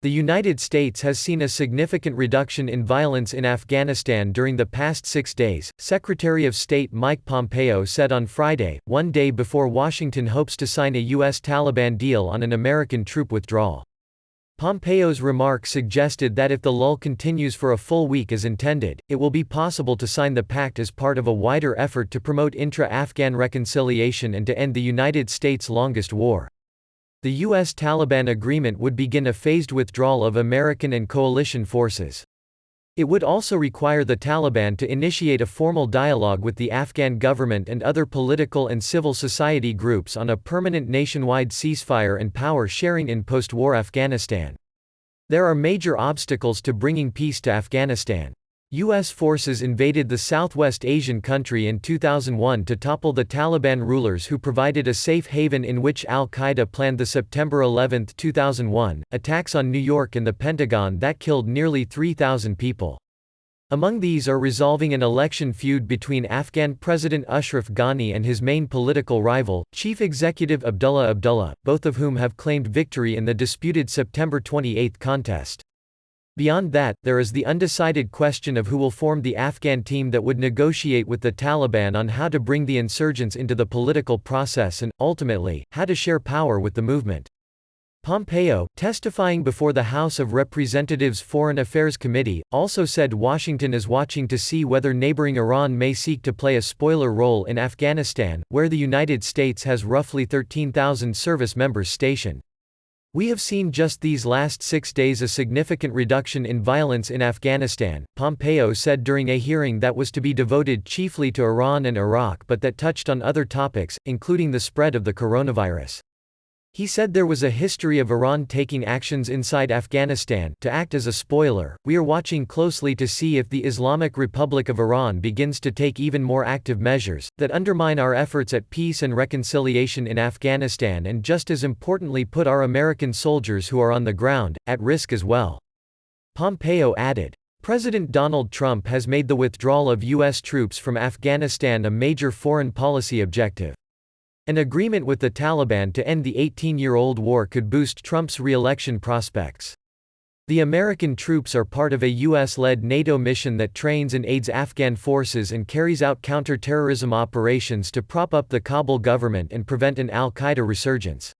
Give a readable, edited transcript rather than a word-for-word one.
The United States has seen a significant reduction in violence in Afghanistan during the past 6 days, Secretary of State Mike Pompeo said on Friday, one day before Washington hopes to sign a U.S. Taliban deal on an American troop withdrawal. Pompeo's remark suggested that if the lull continues for a full week as intended, it will be possible to sign the pact as part of a wider effort to promote intra-Afghan reconciliation and to end the United States' longest war. The U.S. Taliban agreement would begin a phased withdrawal of American and coalition forces. It would also require the Taliban to initiate a formal dialogue with the Afghan government and other political and civil society groups on a permanent nationwide ceasefire and power sharing in post-war Afghanistan. There are major obstacles to bringing peace to Afghanistan. U.S. forces invaded the Southwest Asian country in 2001 to topple the Taliban rulers who provided a safe haven in which al-Qaeda planned the September 11, 2001, attacks on New York and the Pentagon that killed nearly 3,000 people. Among these are resolving an election feud between Afghan President Ashraf Ghani and his main political rival, Chief Executive Abdullah Abdullah, both of whom have claimed victory in the disputed September 28 contest. Beyond that, there is the undecided question of who will form the Afghan team that would negotiate with the Taliban on how to bring the insurgents into the political process and, ultimately, how to share power with the movement. Pompeo, testifying before the House of Representatives Foreign Affairs Committee, also said Washington is watching to see whether neighboring Iran may seek to play a spoiler role in Afghanistan, where the United States has roughly 13,000 service members stationed. We have seen just these last 6 days a significant reduction in violence in Afghanistan, Pompeo said during a hearing that was to be devoted chiefly to Iran and Iraq but that touched on other topics, including the spread of the coronavirus. He said there was a history of Iran taking actions inside Afghanistan to act as a spoiler. We are watching closely to see if the Islamic Republic of Iran begins to take even more active measures that undermine our efforts at peace and reconciliation in Afghanistan and just as importantly put our American soldiers who are on the ground at risk as well. Pompeo added, President Donald Trump has made the withdrawal of U.S. troops from Afghanistan a major foreign policy objective. An agreement with the Taliban to end the 18-year-old war could boost Trump's re-election prospects. The American troops are part of a U.S.-led NATO mission that trains and aids Afghan forces and carries out counter-terrorism operations to prop up the Kabul government and prevent an al-Qaeda resurgence.